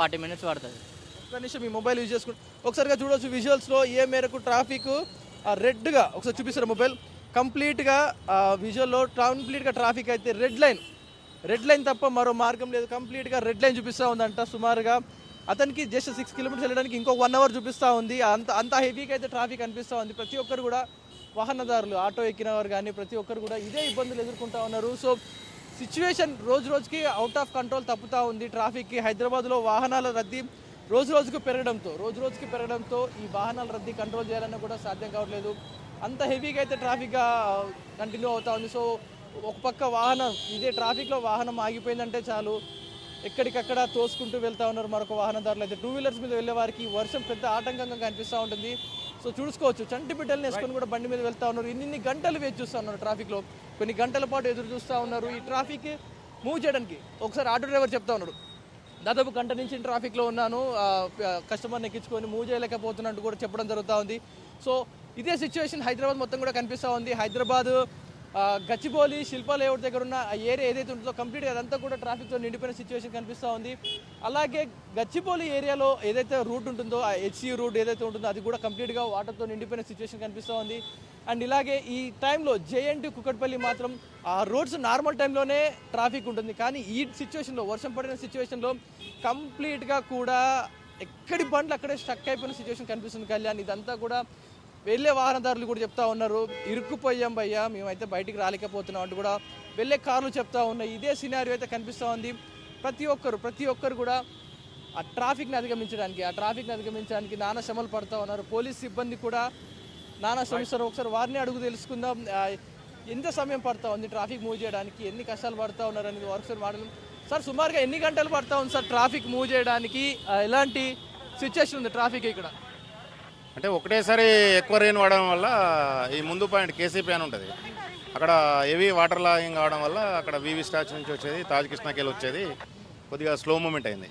40 minutes పడతది. ఒక్క నిమిషం మీ మొబైల్ యూజ్ చేసుకుంటూ ఒకసారిగా చూడొచ్చు విజువల్స్లో ఏ మేరకు ట్రాఫిక్ రెడ్గా ఒకసారి చూపిస్తారు మొబైల్ కంప్లీట్గా విజువల్లో కంప్లీట్గా ట్రాఫిక్ అయితే రెడ్ లైన్ తప్ప మరో మార్గం లేదు. కంప్లీట్గా రెడ్ లైన్ చూపిస్తూ ఉందంట. సుమారుగా అతనికి జస్ట్ 6 కిలోమీటర్స్ వెళ్ళడానికి ఇంకో 1 అవర్ చూపిస్తూ ఉంది. అంత హెవీగా అయితే ట్రాఫిక్ అనిపిస్తూ ఉంది. ప్రతి ఒక్కరు కూడా వాహనదారులు ఆటో ఎక్కిన వారు కానీ ప్రతి ఒక్కరు కూడా ఇదే ఇబ్బందులు ఎదుర్కొంటూ ఉన్నారు. సో సిచ్యువేషన్ రోజు రోజుకి అవుట్ ఆఫ్ కంట్రోల్ తప్పుతూ ఉంది. ట్రాఫిక్కి హైదరాబాద్లో వాహనాల రద్దీ రోజు రోజుకి పెరగడంతో ఈ వాహనాల రద్దీ కంట్రోల్ చేయాలన్నా కూడా సాధ్యం కావట్లేదు. అంత హెవీగా అయితే ట్రాఫిక్గా కంటిన్యూ అవుతూ ఉంది. సో ఒక పక్క వాహనం ఇదే ట్రాఫిక్లో వాహనం ఆగిపోయిందంటే చాలు ఎక్కడికక్కడ తోసుకుంటూ వెళ్తూ ఉన్నారు మరొక వాహనదారులు అయితే. 2 వీలర్స్ మీద వెళ్ళే వారికి వర్షం పెద్ద ఆటంకంగా కనిపిస్తూ ఉంటుంది. సో చూసుకోవచ్చు చంటి బిడ్డలు వేసుకొని కూడా బండి మీద వెళ్తూ ఉన్నారు. ఇన్ని గంటలు వేచి చూస్తూ ఉన్నారు ట్రాఫిక్లో. కొన్ని గంటల పాటు ఎదురు చూస్తూ ఉన్నారు ఈ ట్రాఫిక్ మూవ్ చేయడానికి. ఒకసారి ఆటో డ్రైవర్ చెప్తా ఉన్నాడు, దాదాపు గంట నుంచి ట్రాఫిక్లో ఉన్నాను, కస్టమర్ని ఎక్కించుకొని మూవ్ చేయలేకపోతున్నట్టు కూడా చెప్పడం జరుగుతూ ఉంది. సో ఇదే సిచ్యువేషన్ హైదరాబాద్ మొత్తం కూడా కనిపిస్తూ ఉంది. హైదరాబాద్ గచ్చిబౌలి శిల్పా లేఅవుట్ దగ్గర ఉన్న ఆ ఏరియా ఏదైతే ఉంటుందో కంప్లీట్గా అదంతా కూడా ట్రాఫిక్తో నిండిపోయిన సిచ్యువేషన్ కనిపిస్తూ ఉంది. అలాగే గచ్చిబౌలి ఏరియాలో ఏదైతే రూట్ ఉంటుందో ఆ హెచ్సి రూట్ ఏదైతే ఉంటుందో అది కూడా కంప్లీట్గా వాటర్తో నిండిపోయిన సిచ్యువేషన్ కనిపిస్తూ ఉంది. అండ్ ఇలాగే ఈ టైంలో జేఎన్టీ కుక్కట్పల్లి మాత్రం ఆ రోడ్స్ నార్మల్ టైంలోనే ట్రాఫిక్ ఉంటుంది. కానీ ఈ సిచ్యువేషన్లో వర్షం పడిన సిచ్యువేషన్లో కంప్లీట్గా కూడా ఎక్కడి బండ్లు అక్కడే స్టక్ అయిపోయిన సిచ్యువేషన్ కనిపిస్తుంది కళ్యాణ్. ఇదంతా కూడా వెళ్ళే వాహనదారులు కూడా చెప్తా ఉన్నారు, ఇరుక్కుపోయాం భయ్యా మేమైతే బయటికి రాలేకపోతున్నాం అంటూ కూడా వెళ్ళే కార్లు చెప్తా ఉన్నాయి. ఇదే సినారియో అయితే కనిపిస్తూ ఉంది. ప్రతి ఒక్కరు కూడా ఆ ట్రాఫిక్ని అధిగమించడానికి నానా శ్రమలు పడుతూ ఉన్నారు. పోలీస్ సిబ్బంది కూడా నానా శ్రమిస్తారు. ఒకసారి వారిని అడుగు తెలుసుకుందాం, ఎంత సమయం పడుతూ ఉంది ట్రాఫిక్ మూవ్ చేయడానికి, ఎన్ని కష్టాలు పడుతూ ఉన్నారు అనేది ఒకసారి మాట్లాడదాం. సార్ సుమారుగా ఎన్ని గంటలు పడుతూ ఉంది సార్ ట్రాఫిక్ మూవ్ చేయడానికి, ఎలాంటి సిచ్యువేషన్ ఉంది ట్రాఫిక్ ఇక్కడ? అంటే ఒకటేసారి ఎక్కువ రెయిన్ పడడం వల్ల ఈ ముందు పాయింట్ కేసీపీ అని ఉంటుంది, అక్కడ హెవీ వాటర్ లాగింగ్ కావడం వల్ల అక్కడ వివి స్టాచ్యూ నుంచి వచ్చేది తాజకిష్నాకి వెళ్ళి వచ్చేది కొద్దిగా స్లో మూమెంట్ అయింది.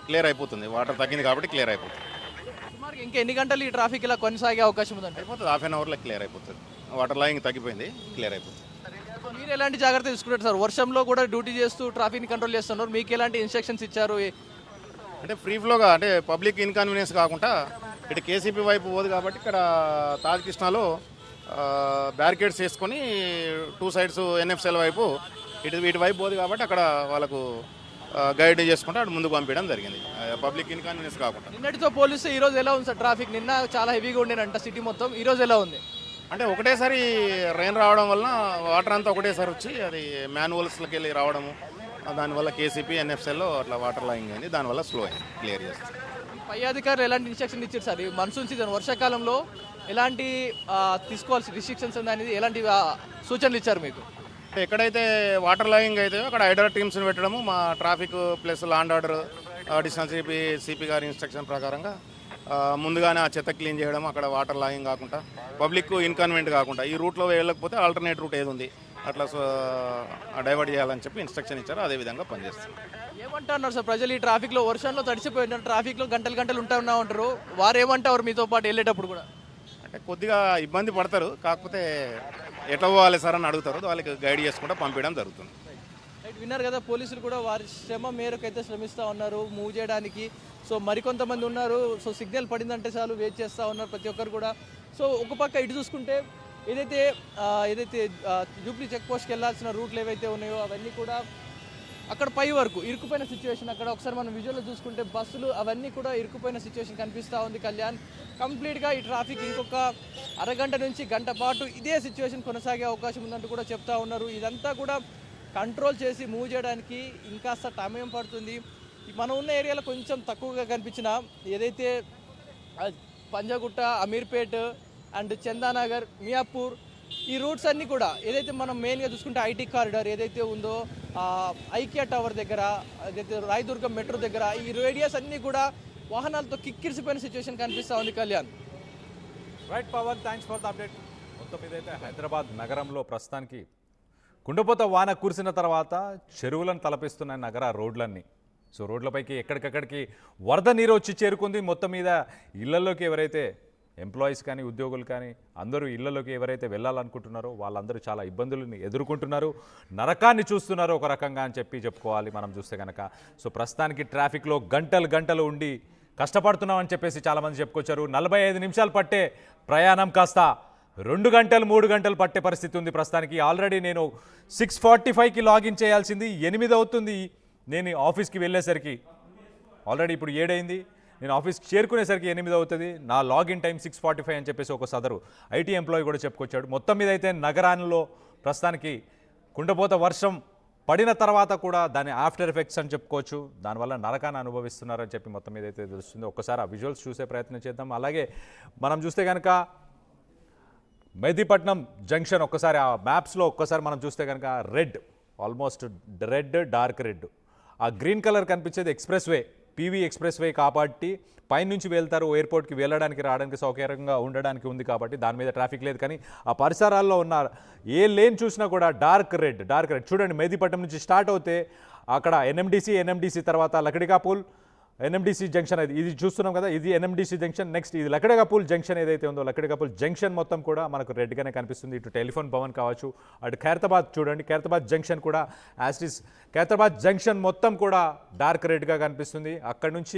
క్లియర్ అయిపోతుంది, వాటర్ తగ్గింది కాబట్టి క్లియర్ అయిపోతుంది. సుమారుగా ఇంకా ఎన్ని గంటలు ఈ ట్రాఫిక్ ఇలా కొనసాగే అవకాశం ఉందంటే? అయిపోతుంది, హాఫ్ అన్ అవర్లో క్లియర్ అయిపోతుంది. వాటర్ లాగింగ్ తగ్గిపోయింది, క్లియర్ అయిపోతుంది. మీరు ఎలాంటి జాగ్రత్తలు తీసుకుంటారు సార్? వర్షంలో కూడా డ్యూటీ చేస్తూ ట్రాఫిక్ని కంట్రోల్ చేస్తున్నారు, మీకు ఎలాంటి ఇన్స్ట్రక్షన్స్ ఇచ్చారు? అంటే ఫ్రీ ఫ్లోగా అంటే పబ్లిక్ ఇన్కన్వీనియన్స్ కాకుండా ఇటు కేసీపీ వైపు పోదు కాబట్టి ఇక్కడ తాజకృష్ణలో బ్యారికేడ్స్ వేసుకొని 2 సైడ్స్ ఎన్ఎఫ్సిఎల్ వైపు వీటి వైపు పోదు కాబట్టి అక్కడ వాళ్ళకు గైడ్ చేసుకుంటే అటు ముందుకు పంపించడం జరిగింది, పబ్లిక్ ఇన్కన్వీనియన్స్ కాకుండా. నిన్నటితో పోలిస్తే ఈరోజు ఎలా ఉంది సార్ ట్రాఫిక్? నిన్న చాలా హెవీగా ఉండేనంట సిటీ మొత్తం, ఈరోజు ఎలా ఉంది? అంటే ఒకటేసారి రెయిన్ రావడం వల్ల వాటర్ అంతా ఒకటేసారి వచ్చి అది మాన్యువల్స్లోకి వెళ్ళి రావడము, దానివల్ల కేసీపీ ఎన్ఎఫ్సిఎల్లో అట్లా వాటర్ లాగింగ్ అయింది, దానివల్ల స్లో అయింది, క్లియర్ చేస్తుంది. పై అధికారులు ఎలాంటి ఇన్స్ట్రక్షన్ ఇచ్చారు సార్? ఈ మన్సూన్ సీజన్ వర్షాకాలంలో ఎలాంటి తీసుకోవాల్సిన రిస్ట్రిక్షన్స్ అనేది ఎలాంటి సూచనలు ఇచ్చారు మీకు? ఎక్కడైతే వాటర్ లాగింగ్ అయితే అక్కడ హైడ్రా టీమ్స్ని పెట్టడము, మా traffic plus land order additional CP గారి ఇన్స్ట్రక్షన్ ప్రకారంగా ముందుగానే ఆ చెత్త క్లీన్ చేయడం, అక్కడ వాటర్ లాగింగ్ కాకుండా పబ్లిక్ ఇన్కన్వీనియంట్ కాకుండా ఈ రూట్లో వెళ్ళకపోతే ఆల్టర్నేట్ రూట్ ఏది ఉంది అట్లా డైవర్ట్ చేయాలని చెప్పి ఇన్స్ట్రక్షన్ ఇచ్చారు, అదేవిధంగా పనిచేస్తారు. ఏమంటున్నారు సార్ ప్రజలు ఈ ట్రాఫిక్లో వర్షంలో తడిసిపోయినారు, ట్రాఫిక్లో గంటలు ఉంటా ఉంటారు, వారు ఏమంటారు మీతో పాటు వెళ్ళేటప్పుడు కూడా? అంటే కొద్దిగా ఇబ్బంది పడతారు, కాకపోతే ఎట్లా పోవాలి సార్ అని అడుగుతారు, వాళ్ళకి గైడ్ చేసుకుంటూ పంపించడం జరుగుతుంది. రైట్, విన్నారు కదా, పోలీసులు కూడా వారి శ్రమ మేరకు అయితే శ్రమిస్తూ ఉన్నారు మూవ్ చేయడానికి. సో మరికొంతమంది ఉన్నారు, సో సిగ్నల్ పడిందంటే చాలు వెయిట్ చేస్తూ ఉన్నారు ప్రతి ఒక్కరు కూడా. సో ఒక పక్క ఇటు చూసుకుంటే ఏదైతే జూబ్లీ చెక్ పోస్ట్కి వెళ్ళాల్సిన రూట్లు ఏవైతే ఉన్నాయో అవన్నీ కూడా అక్కడ పై వరకు ఇరుక్కుపోయిన సిచ్యువేషన్. అక్కడ ఒకసారి మనం విజువల్లో చూసుకుంటే బస్సులు అవన్నీ కూడా ఇరుక్కుపోయిన సిచ్యువేషన్ కనిపిస్తూ ఉంది కళ్యాణ్. కంప్లీట్గా ఈ ట్రాఫిక్ ఇంకొక అరగంట నుంచి గంట పాటు ఇదే సిచ్యువేషన్ కొనసాగే అవకాశం ఉందంటూ కూడా చెప్తా ఉన్నారు. ఇదంతా కూడా కంట్రోల్ చేసి మూవ్ చేయడానికి ఇంకాస్త సమయం పడుతుంది. మనం ఉన్న ఏరియాలో కొంచెం తక్కువగా కనిపించిన ఏదైతే పంజాగుట్ట, అమీర్పేట్ అండ్ చందానగర్, మియాపూర్ ఈ రూట్స్ అన్నీ కూడా ఏదైతే మనం మెయిన్గా చూసుకుంటే ఐటీ కారిడార్ ఏదైతే ఉందో ఐకియా టవర్ దగ్గర, ఏదైతే రాయదుర్గం మెట్రో దగ్గర ఈ రేడియస్ అన్నీ కూడా వాహనాలతో కిక్కిరిసిపోయిన సిచ్యువేషన్ కనిపిస్తూ ఉంది Kalyan. Right Pawan, thanks for the update. మొత్తం ఇదైతే హైదరాబాద్ నగరంలో ప్రస్తుతానికి కుండపోత వాన కురిసిన తర్వాత చెరువులను తలపిస్తున్నాయి నగర రోడ్లన్నీ. సో రోడ్లపైకి ఎక్కడికక్కడికి వరద నీరు వచ్చి చేరుకుంది. మొత్తం మీద ఇళ్లలోకి ఎవరైతే ఎంప్లాయీస్ కానీ ఉద్యోగులు కానీ అందరూ ఇళ్లలోకి ఎవరైతే వెళ్ళాలనుకుంటున్నారో వాళ్ళందరూ చాలా ఇబ్బందులను ఎదుర్కొంటున్నారు, నరకాన్ని చూస్తున్నారు ఒక రకంగా అని చెప్పుకోవాలి మనం చూస్తే కనుక. సో ప్రస్తుతానికి ట్రాఫిక్లో గంటలు ఉండి కష్టపడుతున్నామని చెప్పేసి చాలామంది చెప్పుకొచ్చారు. 45 నిమిషాలు పట్టే ప్రయాణం కాస్త 2 గంటలు 3 గంటలు పట్టే పరిస్థితి ఉంది ప్రస్తుతానికి. ఆల్రెడీ నేను 6:45కి లాగిన్ చేయాల్సింది 8 అవుతుంది నేను ఆఫీస్కి వెళ్ళేసరికి. ఆల్రెడీ ఇప్పుడు 7 అయింది, నేను ఆఫీస్కి చేరుకునేసరికి 8 అవుతుంది. నా లాగిన్ టైం 6:45 అని చెప్పేసి ఒక సదరు ఐటీ ఎంప్లాయీ కూడా చెప్పుకొచ్చాడు. మొత్తం మీద అయితే నగరాల్లో ప్రస్తుతానికి కుండపోత వర్షం పడిన తర్వాత కూడా దాని ఆఫ్టర్ ఎఫెక్ట్స్ అని చెప్పుకోవచ్చు. దానివల్ల నరకాన్ని అనుభవిస్తున్నారని చెప్పి మొత్తం మీద అయితే తెలుస్తుంది. ఒక్కసారి ఆ విజువల్స్ చూసే ప్రయత్నం చేద్దాం. అలాగే మనం చూస్తే కనుక మెహదీపట్నం జంక్షన్ ఒక్కసారి ఆ మ్యాప్స్లో ఒక్కసారి మనం చూస్తే కనుక red, almost red, dark red. ఆ గ్రీన్ కలర్ కనిపించేది express way, PV express way కాబట్టి పైనుంచి వెళ్తారు, ఎయిర్పోర్ట్కి వెళ్ళడానికి రావడానికి సౌకర్యంగా ఉండడానికి ఉంది కాబట్టి దాని మీద ట్రాఫిక్ లేదు. కానీ ఆ పరిసరాల్లో ఉన్న ఏ లేన్ చూసినా కూడా డార్క్ రెడ్ చూడండి. మెహదీపట్నం నుంచి స్టార్ట్ అవుతే అక్కడ ఎన్ఎండిసి తర్వాత లకడికాపూల్ ఎన్ఎండిసి జంక్షన్ ఇది చూస్తున్నాం కదా, ఇది ఎన్ఎండిసి జంక్షన్. నెక్స్ట్ ఇది లకడికాపూల్ జంక్షన్ ఏదైతే ఉందో లకడికాపూల్ జంక్షన్ మొత్తం కూడా మనకు రెడ్గానే కనిపిస్తుంది. ఇటు టెలిఫోన్ భవన్ కావచ్చు, అటు ఖైరతాబాద్ చూడండి, ఖైరతాబాద్ జంక్షన్ కూడా ఖైరతాబాద్ జంక్షన్ మొత్తం కూడా డార్క్ రెడ్గా కనిపిస్తుంది. అక్కడ నుంచి